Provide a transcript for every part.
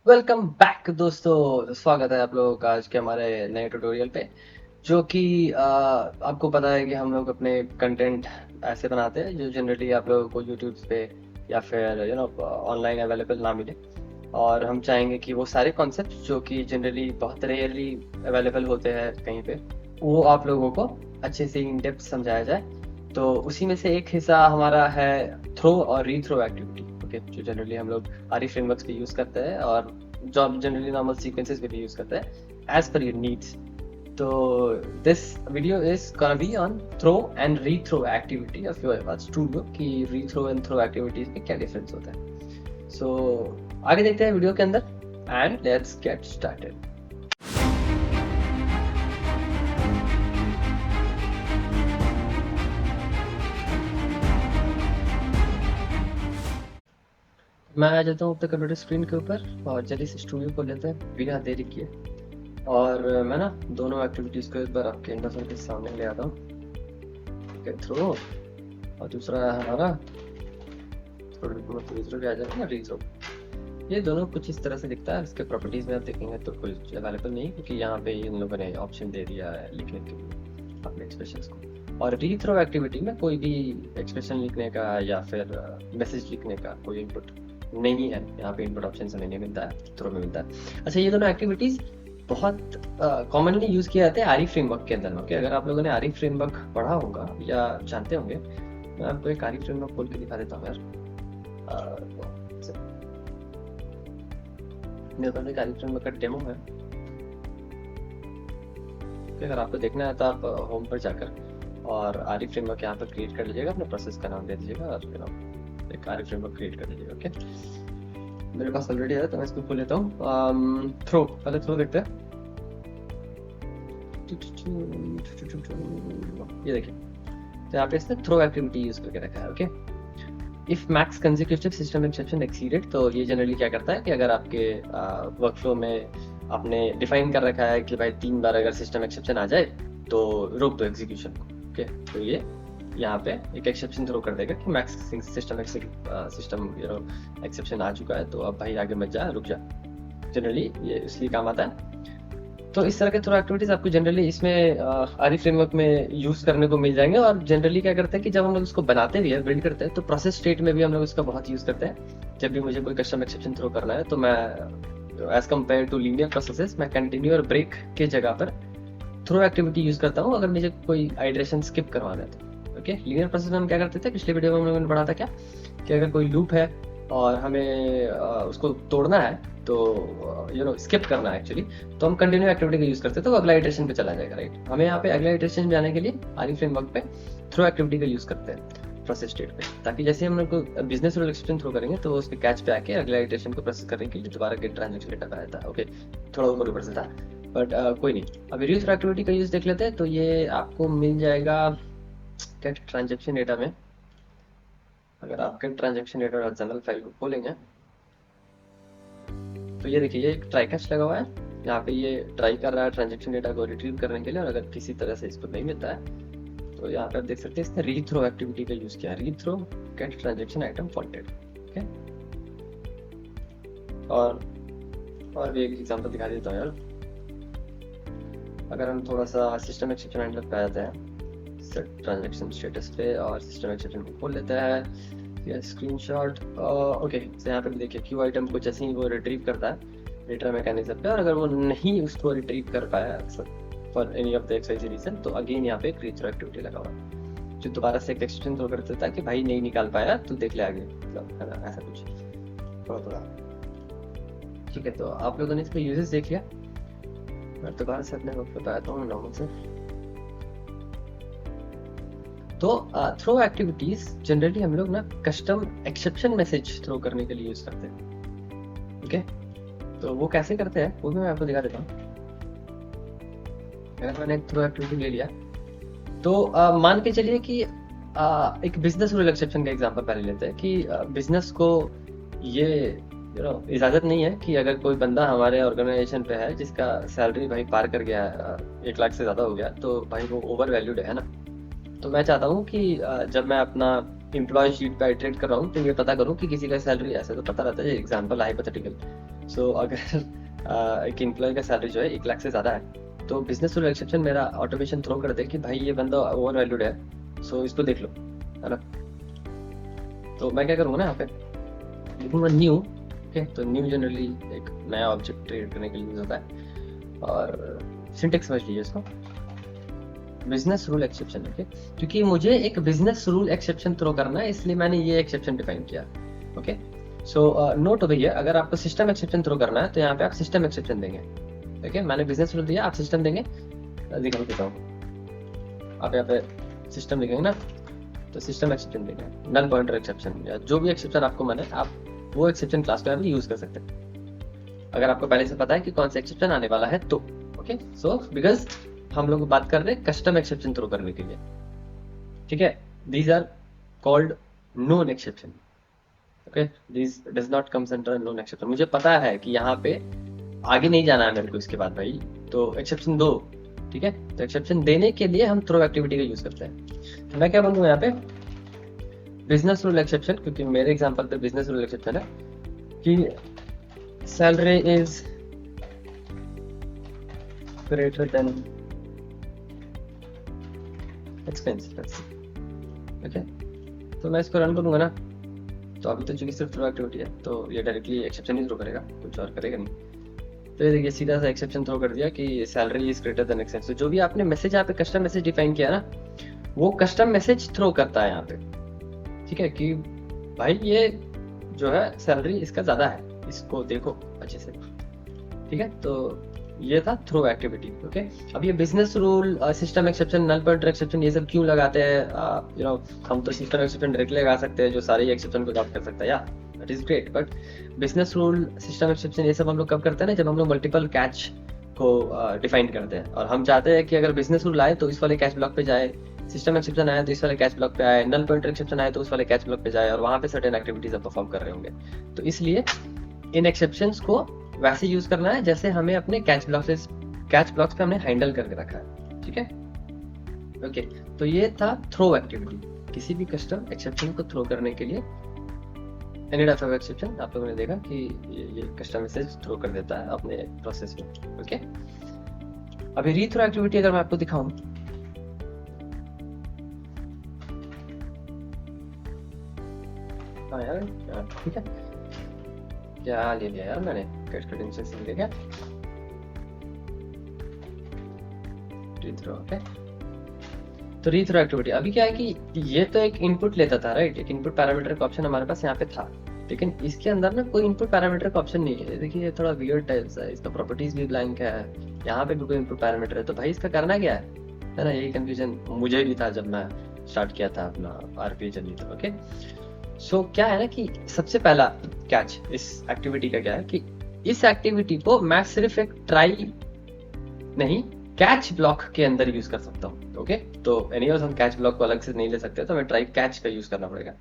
Welcome back दोस्तों, स्वागत है आप लोगों का आज के हमारे नए ट्यूटोरियल पे। जो कि आपको पता है कि हम लोग अपने कंटेंट ऐसे बनाते हैं जो जनरली आप लोगों को यूट्यूब पे या फिर ऑनलाइन अवेलेबल ना मिले। और हम चाहेंगे कि वो सारे कॉन्सेप्ट जो कि जनरली बहुत रेयरली अवेलेबल होते हैं कहीं पे, वो आप लोगों को अच्छे से इन डेप्थ समझाया जाए। तो उसी में से एक हिस्सा हमारा है थ्रो और रीथ्रो एक्टिविटी। ओके, जो जनरली हम लोग आरी फ्रेमवर्क्स पे यूज़ करते हैं और जो जनरली नॉर्मल सीक्वेंसेस पे भी यूज़ करते हैं एज पर योर नीड्स। तो this video is gonna be on throw and rethrow activity of your studio कि रीथ्रो एंड थ्रो एक्टिविटीज में क्या डिफरेंस होता है। सो आगे देखते हैं वीडियो के अंदर एंड लेट्स गेट स्टार्टेड। मैं आ जाता हूँ अपने कंप्यूटर स्क्रीन के ऊपर और जल्दी से स्टूडियो को लेते हैं बिना देरी किए। और मैं ना दोनों एक्टिविटीज़ को एक बार आपके इंटरफेस के सामने ले आता हूँ, थ्रो और दूसरा है हमारा रीथ्रो भी आ जाता है ना, रीथ्रो। ये दोनों कुछ इस तरह से दिखता है। इसके प्रॉपर्टीज़ में आप देखेंगे तो कुछ अवेलेबल नहीं, क्योंकि यहाँ पे इन लोगों ने ऑप्शन दे दिया है लिखने के लिए अपने एक्सप्रेशंस को। और रीथ्रो एक्टिविटी में कोई भी एक्सप्रेशन लिखने का या फिर मैसेज लिखने का कोई इनपुट नहीं है। यहाँ पे इनपुट ऑप्शन से नहीं मिलता है, थ्रो में मिलता है। अच्छा, ये दोनों एक्टिविटीज़ बहुत कॉमनली यूज़ किए जाते हैं आरी फ्रेमवर्क के अंदर। ओके, अगर आप लोगों ने आरी फ्रेमवर्क पढ़ा होगा या जानते होंगे, मैं आपको एक आरी फ्रेमवर्क खोल के दिखा देता हूँ यार। मेरे पास एक आरी फ्रेमवर्क का डेमो है। अगर आपको देखना है तो आप होम पर जाकर और आरी फ्रेमवर्क यहाँ पर क्रिएट कर लीजिएगा, अपने प्रोसेस का नाम दे दीजिएगा और एक आरी फ्रेमवर्क क्रिएट कर लीजिएगा। ओके, मेरे पास ऑलरेडी है तो मैं इसको खोल लेता हूँ। थ्रो, पहले थ्रो देखते हैं। ये देखिए, तो यहाँ पे इसने थ्रो एक्टिविटी यूज करके रखा है। Okay, if max consecutive system exception exceeded, तो ये जनरली क्या करता है कि अगर आपके वर्कफ्लो में आपने डिफाइन कर रखा है कि भाई 3 बार अगर सिस्टम एक्सेप्शन आ जाए तो रोक दो एग्जीक्यूशन को। ओके, तो ये यहाँ पे एक एक्सेप्शन थ्रो कर देगा कि मैक्स सिस्टम एक्सेप्शन आ चुका है, तो अब भाई आगे मत जा, रुक जा। जनरली ये इसलिए काम आता है। तो इस तरह के थ्रो एक्टिविटीज आपको जनरली इसमें आरी फ्रेमवर्क में यूज करने को मिल जाएंगे। और जनरली क्या करते हैं कि जब हम लोग इसको बनाते भी है, बिल्ड करते हैं, तो प्रोसेस स्टेट में भी हम लोग इसका बहुत यूज करते हैं। जब भी मुझे कोई कस्टम एक्सेप्शन थ्रो करना है तो मैं as compare to linear processes, मैं कंटिन्यू और ब्रेक के जगह पर थ्रो एक्टिविटी यूज करता हूँ अगर मुझे कोई आइटरेशन स्किप करवाना है तो। ओके, लीनियर प्रोसेस में हम क्या करते थे, पिछले वीडियो में हम लोगों ने पढ़ा था क्या कि अगर कोई लूप है और हमें उसको तोड़ना है, तो स्किप करना है एक्चुअली, तो हम कंटिन्यू एक्टिविटी का यूज करते हैं, तो अगला इटरेशन पे चला जाएगा। राइट, हमें यहाँ पे अगला इटरेशन जाने के लिए आरी फ्रेमवर्क पे थ्रो एक्टिविटी का यूज करते हैं प्रोसेस स्टेट पे, ताकि जैसे हम लोग बिजनेस रूल एक्सेप्शन थ्रो करेंगे तो उसके कैच पे आके अगला इटरेशन को प्रोसेस करने के लिए दोबारा गेट ट्रांजेक्शन डेटा आया था। ओके, थोड़ा ऊपर ऊपर से था, बट कोई नहीं। अभी रीथ्रो एक्टिविटी का यूज देख लेते हैं। तो ये आपको मिल जाएगा गेट ट्रांजेक्शन डेटा में। अगर आप get transaction data general file को खोलेंगे तो ये देखिए, ये एक ट्राई कैच लगा हुआ है। यहाँ पे ये ट्राई कर रहा है ट्रांजेक्शन डेटा को रिट्रीव करने के लिए, और अगर किसी तरह से इसको नहीं मिलता है तो यहाँ पे आप देख सकते हैं इसने रीथ्रो एक्टिविटी का यूज किया, rethrow get transaction item faulted. Okay, और भी एक एग्जांपल दिखा देता हूँ यार। अगर हम थोड़ा सा सिस्टम एक्सेप्शन हैंडलर पे आ जाते हैं, सेट ट्रांजेक्शन स्टेटस पे, और सिस्टम एक्सेप्शन को खोल लेते हैं, या स्क्रीनशॉट। ओके, तो यहाँ पे भी देखिए क्यू आइटम को जैसे ही वो रिट्रीव करता है रिटर्न मैकेनिज्म पे, और अगर वो नहीं उसको रिट्रीव कर पाया for any of the XYZ region, तो अगेन यहाँ पे एक रीथ्रो एक्टिविटी लगा हुआ है जो दोबारा से एक एक्सटेंशन थ्रो कर देता है कि भाई नहीं निकाल पाया तो देख ले आगे, मतलब है ना, ऐसा कुछ थोड़ा थोड़ा। ठीक है, तो आप लोगों ने इसका यूजेस देख लिया। मैं दोबारा से अपने वक्त बताता हूँ नॉर्मल से। तो थ्रो एक्टिविटीज जनरली हम लोग ना कस्टम एक्सेप्शन मैसेज थ्रो करने के लिए यूज करते हैं। ओके, तो वो कैसे करते हैं वो भी मैं आपको दिखा देता हूँ। अगर मैंने एक थ्रो एक्टिविटी ले लिया तो मान के चलिए कि एक बिजनेस रूल एक्सेप्शन का एग्जांपल पहले लेते हैं कि बिजनेस को ये इजाजत नहीं है कि अगर कोई बंदा हमारे ऑर्गेनाइजेशन पे है जिसका सैलरी भाई पार कर गया है 1 लाख से ज्यादा हो गया, तो भाई वो ओवर वैल्यूड है ना। तो मैं चाहता हूँ कि जब मैं अपना एम्प्लॉय शीट पे आइटरेट कर रहा हूँ तो ये पता करूँ कि किसी का सैलरी, ऐसे तो पता रहता है, एग्जाम्पल हाइपोथेटिकल, सो अगर एक एम्प्लॉय का सैलरी जो है 1 लाख से ज़्यादा है, तो बिजनेस रूल एक्सेप्शन मेरा ऑटोमेशन थ्रो कर दे कि भाई ये बंदा ओवर वैल्यूड है, सो इसको देख लो, है ना। तो मैं क्या करूँगा ना, यहाँ पे लिखूंगा न्यू। ओके, तो न्यू जनरली एक नया ऑब्जेक्ट क्रिएट करने के लिए यूज होता है, और सिंटेक्स समझ लीजिए इसको, बिजनेस रूल एक्सेप्शन। ओके, क्योंकि मुझे एक बिजनेस रूल एक्सेप्शन थ्रो करना है, इसलिए मैंने ये एक्सेप्शन डिफाइन किया। ओके, सो नोट हो भैया, अगर आपको सिस्टम एक्सेप्शन थ्रो करना है तो यहाँ पे आप सिस्टम एक्सेप्शन देंगे। ओके, मैंने बिजनेस रूल दिया, आप सिस्टम देंगे। दिखा देता हूँ, आप यहाँ पे सिस्टम लिखेंगे ना, तो सिस्टम एक्सेप्शन देंगे, नल पॉइंटर एक्सेप्शन या जो भी एक्सेप्शन आपको माने, आप वो एक्सेप्शन क्लास पे भी यूज कर सकते हैं, अगर आपको पहले से पता है कि कौन सा एक्सेप्शन आने वाला है तो। ओके, सो बिकॉज हम लोग बात कर रहे हैं कस्टम एक्सेप्शन थ्रो करने के लिए, ठीक है। These are called known exception. Okay, this does not comes under known exception. मुझे पता है कि यहाँ पे आगे नहीं जाना है मेरे को इसके बाद भाई, तो एक्सेप्शन दो, ठीक है। तो एक्सेप्शन देने के लिए हम थ्रो एक्टिविटी का यूज करते हैं। तो मैं क्या बोलूँगा यहाँ पे, बिजनेस रूल एक्सेप्शन, क्योंकि मेरे एग्जांपल पे बिजनेस रूल एक्सेप्शन है कि salary is greater than expense. Okay, तो मैं इसको रन करूंगा ना, तो अभी तो चूंकि सिर्फ थ्रो एक्टिविटी है, तो ये डायरेक्टली एक्सेप्शन ही थ्रो करेगा, कुछ और करेगा नहीं। तो ये देखिए सीधा सा एक्सेप्शन थ्रो कर दिया कि salary is greater than expense. तो जो भी आपने मैसेज यहाँ पे कस्टम मैसेज डिफाइन किया ना, वो कस्टम मैसेज थ्रो करता है यहाँ पे, ठीक है, कि भाई ये जो है सैलरी इसका ज्यादा है, इसको देखो अच्छे से, ठीक है। तो ये था थ्रो एक्टिविटी। ओके, अब ये business rule, system exception, null pointer exception, ये सब क्यों लगाते हैं? यू नो, हम तो सिस्टम एक्सेप्शन डायरेक्टली लगा सकते हैं जो सारे एक्सेप्शन को अडॉप्ट कर सकता है, या that is great. But business rule, system exception, ये सब हम लोग कब करते हैं ना, जब हम लोग मल्टीपल कैच को डिफाइन करते हैं, और हम चाहते हैं कि अगर बिजनेस रूल आए तो इस वाले कैच ब्लॉक पे जाए, सिस्टम एक्सेप्शन आया तो इस वाले कैच ब्लॉक पे आए, नल पॉइंटर एक्सेप्शन आए तो उस वाले कैच ब्लॉक पे जाए, और वहां पे सर्टेन एक्टिविटीज आप परफॉर्म कर रहे होंगे। तो इसलिए इन एक्सेप्शंस को वैसे यूज करना है जैसे हमें अपने कैच ब्लॉक्स पे हमने हैंडल करके रखा है, ठीक है। ओके, तो ये था थ्रो एक्टिविटी, किसी भी कस्टम एक्सेप्शन को थ्रो करने के लिए। एनी टाइप ऑफ एक्सेप्शन आप लोगों ने देखा कि ये कस्टम मैसेज थ्रो कर देता है अपने प्रोसेस में। ओके, अभी रीथ्रो एक्टिविटी अगर मैं आपको दिखाऊं, हाँ यार, ठीक है, क्या ले लिया यार मैंने, गेट क्रेडेंशियल्स ले लिया क्या, रीथ्रो। ओके, तो रीथ्रो एक्टिविटी अभी क्या है कि ये तो एक इनपुट लेता था, राइट, एक इनपुट पैरामीटर का ऑप्शन हमारे पास यहाँ पे था, लेकिन इसके अंदर ना कोई इनपुट पैरामीटर का ऑप्शन नहीं है। देखिए ये थोड़ा वियर्ड टाइप है, इसका प्रॉपर्टीज भी ब्लैंक है, यहाँ पे भी कोई इनपुट पैरामीटर है, तो भाई इसका करना क्या है ना, यही कंफ्यूजन मुझे भी था जब मैं स्टार्ट किया था अपना आरपीए जर्नी। तो ओके, सो क्या है ना कि सबसे पहला कैच इस एक्टिविटी का क्या है कि इस एक्टिविटी को मैं सिर्फ एक ट्राई नहीं, कैच ब्लॉक के अंदर यूज कर सकता हूँ। ओके, तो एनीवेज हम कैच ब्लॉक को अलग से नहीं ले सकते, तो हमें ट्राई कैच का यूज करना पड़ेगा,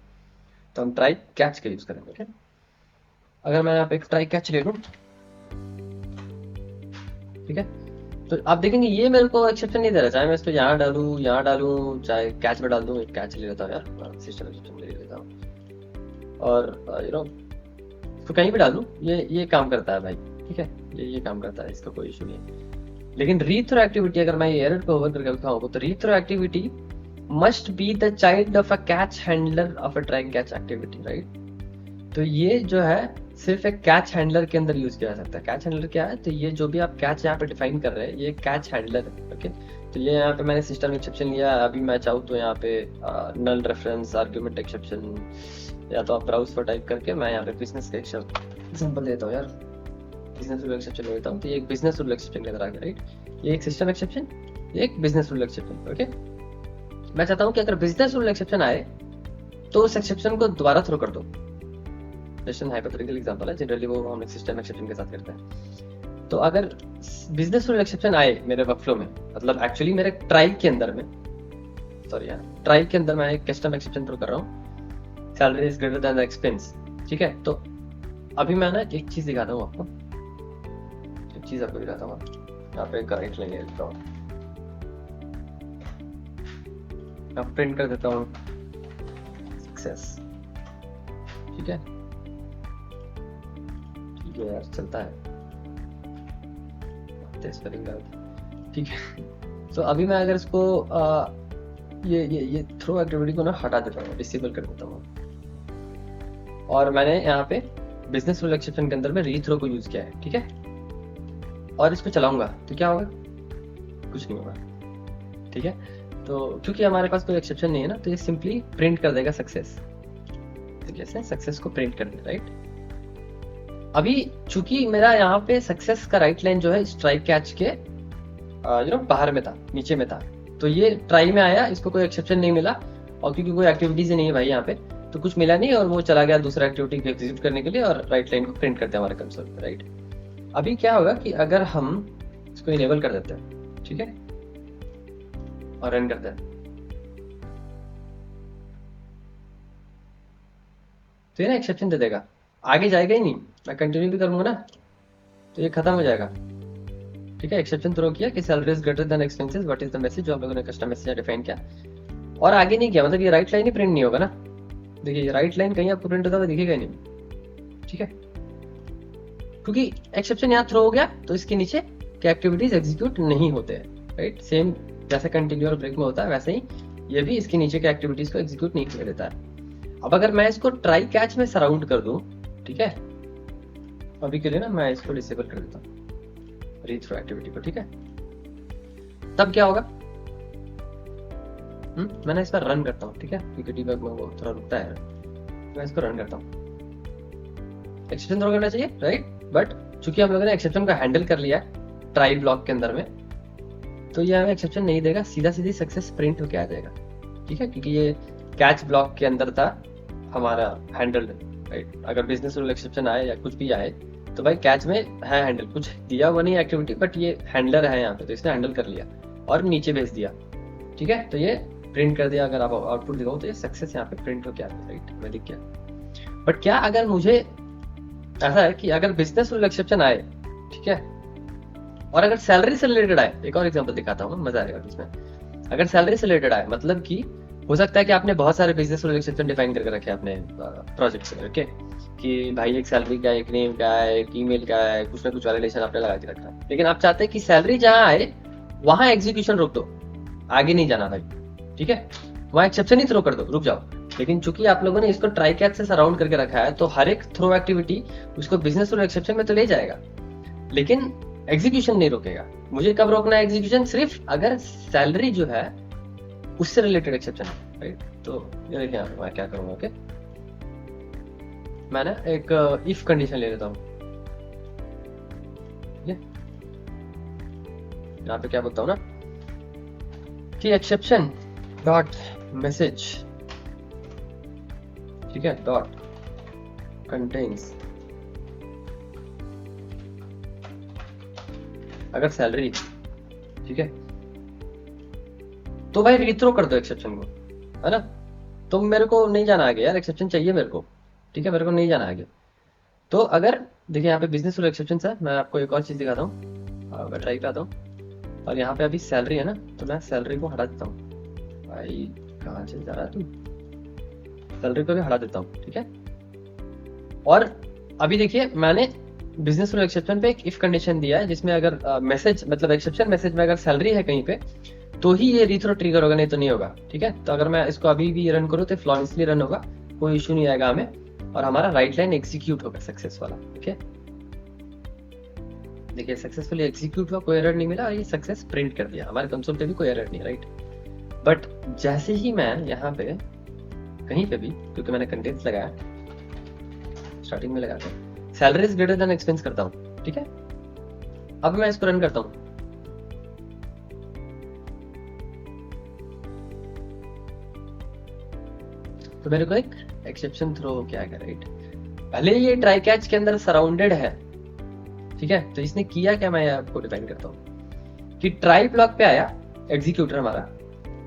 तो हम ट्राई कैच का यूज करेंगे। ओके, अगर मैं यहाँ पे एक ट्राई कैच ले लूं, ठीक है, तो आप देखेंगे ये मेरे को एक्सेप्शन नहीं दे रहा, चाहे मैं इसको यहाँ डालूं, चाहे कैच में डाल दूं। एक कैच ले लेता हूँ यार, सिस्टम एक्सेप्शन ले लेता हूँ, और यू नो तो कहीं भी डाल दूं, ये काम करता है भाई, ठीक है, ये काम करता है, इसका कोई इशू नहीं है। लेकिन रीथ्रो एक्टिविटी अगर मैं एरर को ओवर करके दिखाऊंगा, तो rethrow activity must be the child of a catch handler of a try catch activity, right. तो ये जो है सिर्फ एक कैच हैंडलर के अंदर यूज किया जा सकता है। कैच हैंडलर क्या है, तो ये जो भी आप कैच यहाँ पे डिफाइन कर रहे हैं, ये कैच हैंडलर है। ओके, तो ये यहाँ पे मैंने सिस्टम एक्सेप्शन लिया, अभी मैं चाहूँ तो यहाँ पे नल रेफरेंस आर्ग्यूमेंट एक्सेप्शन, या तो आप ब्राउज पर टाइप करके मैं यहाँ पे बिजनेस का एग्जांपल देता हूँ यार, बिजनेस रूल एक्सेप्शन लेता हूँ, तो ये एक बिजनेस रूल एक्सेप्शन के अंदर आ गया, राइट। ये एक सिस्टम एक्सेप्शन, ये एक बिजनेस रूल एक्सेप्शन। ओके, मैं चाहता हूँ कि अगर बिजनेस रूल एक्सेप्शन आए तो उस एक्सेप्शन को दोबारा थ्रो कर दो। जस्ट हाइपोथेटिकल एग्जांपल है, जनरली वो हम सिस्टम एक्सेप्शन के साथ करते हैं। तो अगर बिजनेस रूल एक्सेप्शन आए मेरे वर्कफ्लो में, मतलब एक्चुअली मेरे ट्राई के अंदर में, सॉरी यार, ट्राई के अंदर मैं एक कस्टम एक्सेप्शन थ्रो कर रहा हूँ, salary is greater than expense, ठीक है। तो अभी मैं ना एक चीज दिखाता हूँ आपको, एक चीज आपको दिखाता हूँ, यहाँ पे करेक्ट लेंगे, अब प्रिंट कर देता हूँ सक्सेस, ठीक है, में यार चलता है स्पेलिंग गलत, ठीक है। तो अभी मैं अगर इसको ये थ्रो एक्टिविटी को ना हटा देता हूँ, डिसेबल कर देता हूँ, और मैंने यहाँ पे बिजनेस रूल एक्सेप्शन के अंदर में रीथ्रो को यूज किया है, ठीक है। और इसको चलाऊंगा तो क्या होगा, कुछ नहीं होगा, ठीक है। तो क्योंकि हमारे पास कोई एक्सेप्शन नहीं है ना, तो ये सिंपली प्रिंट कर देगा सक्सेस, तो कैसे सक्सेस को प्रिंट कर देगा, राइट। अभी चूंकि मेरा यहाँ पे सक्सेस का राइट लाइन जो है स्ट्राइक कैच के बाहर में था, नीचे में था, तो ये ट्राई में आया, इसको कोई एक्सेप्शन नहीं मिला, और क्योंकि कोई एक्टिविटीज ही नहीं है भाई यहाँ पे, तो कुछ मिला नहीं, और वो चला गया दूसरा एक्टिविटी को एग्जीक्यूट करने के लिए, और राइट लाइन को प्रिंट करते हैं हमारे कंसोल पे, राइट। अभी क्या होगा कि अगर हम इसको इनेबल कर देते हैं, ठीक है, और रन करते हैं, तो ये ना एक्सेप्शन दे देगा, आगे जाएगा ही नहीं। मैं कंटिन्यू भी करूंगा ना तो ये खत्म हो जाएगा, ठीक है। एक्सेप्शन थ्रो किया कि salary is greater than expenses, what is the message, जो हम लोगों ने कस्टम मैसेज डिफाइन किया, और आगे नहीं किया, मतलब ये राइट लाइन ही प्रिंट नहीं होगा ना। देखिए राइट लाइन कहीं आपको प्रिंट होता हुआ दिखेगा नहीं, ठीक है, क्योंकि एक्सेप्शन यहाँ थ्रो हो गया, तो इसके नीचे के एक्टिविटीज एग्जीक्यूट नहीं होते हैं, राइट। सेम जैसे कंटिन्यू और ब्रेक में होता है, वैसे ही ये भी इसके नीचे के एक्टिविटीज को एग्जीक्यूट नहीं कर देता है। अब अगर मैं इसको ट्राई कैच में सराउंड कर दूं, ठीक है, अभी के लिए ना मैं इसको डिसेबल कर देता हूँ रीथ्रो एक्टिविटी को, ठीक है। तब क्या होगा, मैंने इस पर रन करता हूँ, ठीक है, क्योंकि डीबग में वो थोड़ा रुकता है, मैं इसको रन करता हूँ। एक्सेप्शन थ्रो करना चाहिए, राइट, बट चूंकि हम लोगों ने एक्सेप्शन का हैंडल कर लिया है ट्राई ब्लॉक के अंदर में, तो ये हमें एक्सेप्शन नहीं देगा, सीधा सीधी सक्सेस प्रिंट होके आ जाएगा, ठीक है, क्योंकि ये कैच ब्लॉक के अंदर था हमारा हैंडल, राइट। अगर बिजनेस रूल एक्सेप्शन आए या कुछ भी आए तो भाई कैच में है हैंडल, कुछ दिया हुआ नहीं एक्टिविटी, बट ये हैंडलर है यहाँ पे, तो इसने हैंडल कर लिया और नीचे भेज दिया, ठीक है, तो ये प्रिंट कर दिया। अगर आप आउटपुट दिखाओ तो ये सक्सेस यहाँ पे प्रिंट होके आता है, राइट, मैं दिख गया। बट क्या अगर मुझे ऐसा है कि अगर बिजनेस रूल एक्सेप्शन आए, ठीक है, और अगर सैलरी से रिलेटेड आए, एक और एग्जांपल दिखाता हूँ, मजा आएगा इसमें। अगर सैलरी से रिलेटेड आए, मतलब कि हो सकता है कि आपने बहुत सारे बिजनेस रूल एक्सेप्शन डिफाइन करके रखे अपने प्रोजेक्ट से, ओके, कि भाई एक सैलरी का है, एक नेम का है, एक ईमेल का है, कुछ ना कुछ वैलिडेशन आपने लगा के रखा है, लेकिन आप चाहते हैं कि सैलरी जहां आए वहां एग्जीक्यूशन रोक दो, आगे नहीं जाना भाई, ठीक है, वहां एक्सेप्शन ही थ्रो कर दो, रुक जाओ। लेकिन चूंकि आप लोगों ने इसको ट्राई कैच से सराउंड करके रखा है, तो हर एक थ्रो एक्टिविटी उसको बिजनेस रूल एक्सेप्शन में तो ले जाएगा, लेकिन एग्जीक्यूशन नहीं रोकेगा। मुझे कब रोकना है एग्जीक्यूशन, सिर्फ अगर सैलरी जो है उससे रिलेटेड एक्सेप्शन है, राइट। तो ये देखिए यहाँ पे मैं क्या करूंगा, ओके, मैं ना एक इफ कंडीशन ले लेता हूँ, यहाँ पे क्या बोलता हूँ ना कि एक्सेप्शन डॉट मैसेज, ठीक है, डॉट कंटेन्स अगर सैलरी, ठीक है, तो भाई रीथ्रो कर दो एक्सेप्शन को, है ना। तो मेरे को नहीं जाना आगे यार, एक्सेप्शन चाहिए मेरे को, ठीक है, मेरे को नहीं जाना आगे। तो अगर देखिए यहाँ पे बिजनेस रूल एक्सेप्शन है, मैं आपको एक और चीज दिखाता हूँ, मैं ट्राई कराता हूँ, और यहाँ पे अभी सैलरी है ना, तो मैं सैलरी को हटा देता हूँ। भाई कहाँ चल जा रहा है तू, सैलरी को भी हटा देता हूँ, ठीक है। और अभी देखिए मैंने बिजनेस रूल एक्सेप्शन पे एक इफ कंडीशन दिया है, जिसमें अगर मैसेज मतलब एक्सेप्शन मैसेज में अगर सैलरी है कहीं पे, तो ही ये रीथ्रो ट्रिगर होगा, नहीं तो नहीं होगा, ठीक है। तो अगर मैं इसको अभी भी रन करूँ तो फ्लॉलेसली रन होगा, कोई इशू नहीं आएगा हमें, और हमारा राइट लाइन एग्जीक्यूट होगा सक्सेस वाला, ठीक है। देखिए सक्सेसफुली एग्जीक्यूट हुआ, कोई एरर नहीं मिला, और ये सक्सेस प्रिंट कर दिया, हमारे कंसोल पे भी कोई एरर नहीं, राइट। बट जैसे ही मैं यहाँ पे कहीं पे भी, क्योंकि मैंने कंटेंट्स लगाया स्टार्टिंग में लगा के salary is greater than expense करता हूँ, ठीक है, अब मैं इसको रन करता हूँ, तो मेरे को एक एक्सेप्शन थ्रो क्या है, राइट। पहले ये ट्राई कैच के अंदर सराउंडेड है, ठीक है, तो इसने किया क्या, मैं आपको डिफाइन करता हूँ कि ट्राई ब्लॉक पे आया एग्जीक्यूटर हमारा,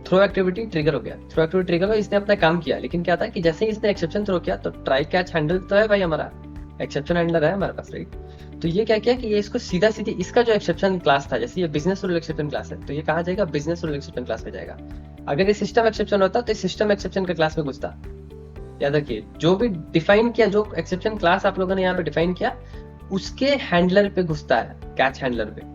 थ्रो एक्टिविटी ट्रिगर हो गया, थ्रो एक्टिविटी ट्रिगर हुआ, इसने अपना काम किया, लेकिन क्या था कि जैसे ही इसने एक्सेप्शन थ्रो किया तो ट्राई कैच हैंडल तो है भाई, हमारा एक्सेप्शन हैंडलर है हमारे पास, राइट। तो ये क्या किया कि ये इसको सीधा सीधी इसका जो एक्सेप्शन क्लास था, जैसे ये बिजनेस रूल एक्सेप्शन क्लास है, तो ये कहाँ जाएगा, बिजनेस रूल एक्सेप्शन क्लास में जाएगा। अगर ये सिस्टम एक्सेप्शन होता तो सिस्टम एक्सेप्शन के क्लास में घुसता। याद रखिए जो भी डिफाइन किया, जो एक्सेप्शन क्लास आप लोगों ने यहाँ पे डिफाइन किया, उसके हैंडलर पे घुसता है, कैच हैंडलर पे।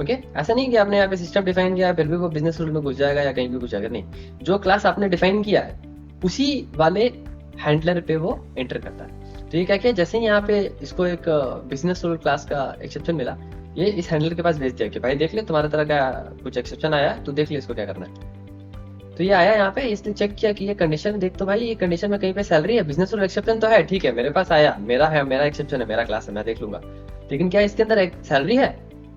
ओके, ऐसा नहीं कि आपने यहाँ पे सिस्टम डिफाइन किया फिर भी वो बिजनेस रूल में घुस जाएगा या कहीं भी घुस जाएगा, नहीं, जो क्लास आपने डिफाइन किया है उसी वाले हैंडलर पे वो एंटर करता है। तो ये क्या किया, जैसे ही यहाँ पे इसको एक बिजनेस रूल क्लास का एक्सेप्शन मिला, ये इस हैंडलर के पास भेज दिया कि भाई देख ले तुम्हारा तरह का कुछ एक्सेप्शन आया, तो देख ले इसको क्या करना है। तो ये आया यहाँ पे, इसने चेक किया कि ये कंडीशन देख, तो भाई ये कंडीशन में कहीं पे सैलरी है, बिजनेस रूल एक्सेप्शन तो है, ठीक है मेरे पास आया, मेरा एक्सेप्शन है, मेरा क्लास है, मैं देख लूंगा, लेकिन क्या इसके अंदर सैलरी है,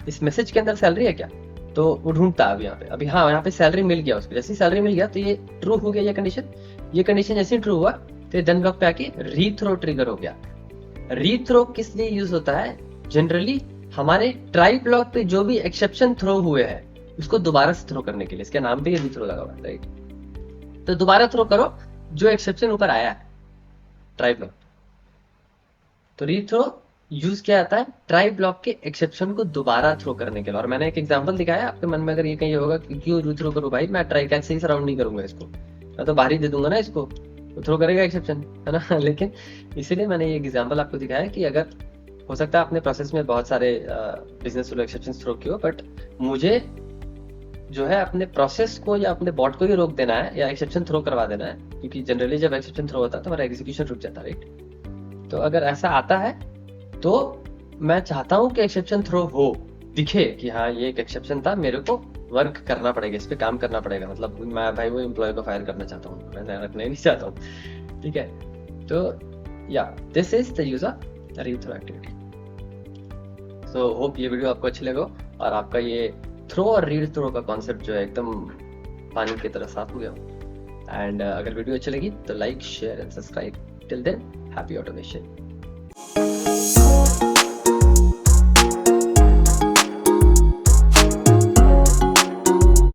इस मैसेज के अंदर सैलरी है क्या? तो वो ढूंढता है अब यहाँ पे, अभी हाँ यहाँ पे सैलरी मिल गया उसको, जैसे सैलरी मिल गया तो ये ट्रू हो गया ये कंडीशन जैसे ट्रू हुआ तो देन ब्लॉक पे आके रीथ्रो ट्रिगर हो गया। रीथ्रो किस लिए यूज होता है? जनरली हमारे ट्राई ब्लॉक पे जो भी एक्सेप्शन थ्रो हुए हैं उसको दोबारा से थ्रो करने के लिए, इसके नाम पे ये रीथ्रो लगा हुआ है, राइट? तो दोबारा थ्रो करो जो एक्सेप्शन ऊपर आया है ट्राई ब्लॉक। तो रीथ्रो यूज किया जाता है ट्राई ब्लॉक के एक्सेप्शन को दोबारा थ्रो करने के लिए। और मैंने एक एग्जांपल दिखाया, आपके मन में अगर ये कहीं होगा कि क्यों रीथ्रो करूं भाई, मैं ट्राई कैच से ही सराउंड नहीं करूंगा इसको, मैं तो बाहर ही दे दूंगा ना इसको, तो थ्रो करेगा एक्सेप्शन, है ना। लेकिन इसीलिए मैंने ये एग्जाम्पल आपको दिखाया कि अगर हो सकता है अपने प्रोसेस में बहुत सारे बिजनेस रूल एक्सेप्शन थ्रो किए हो, बट मुझे जो है अपने प्रोसेस को या अपने बॉट को ही रोक देना है या एक्सेप्शन थ्रो करवा देना है, क्योंकि जनरली जब एक्सेप्शन थ्रो होता है तो हमारा एग्जीक्यूशन रुक जाता है, राइट? तो अगर ऐसा आता है तो मैं चाहता हूं कि एक्सेप्शन थ्रो हो, दिखे कि हाँ ये एक एक्सेप्शन था, मेरे को वर्क करना पड़ेगा, इस पे काम करना पड़ेगा, मतलब मैं भाई वो एम्प्लॉय को फायर करना चाहता हूँ, मैं रखना ही नहीं चाहता हूँ, ठीक है? तो yeah this is the use of rethrow activity. So hope ये वीडियो आपको अच्छी लगे और आपका ये थ्रो और रीड थ्रो का कॉन्सेप्ट जो है एकदम पानी की तरह साफ हो गया। एंड अगर वीडियो अच्छी लगी तो like share and subscribe. Till than happy automation.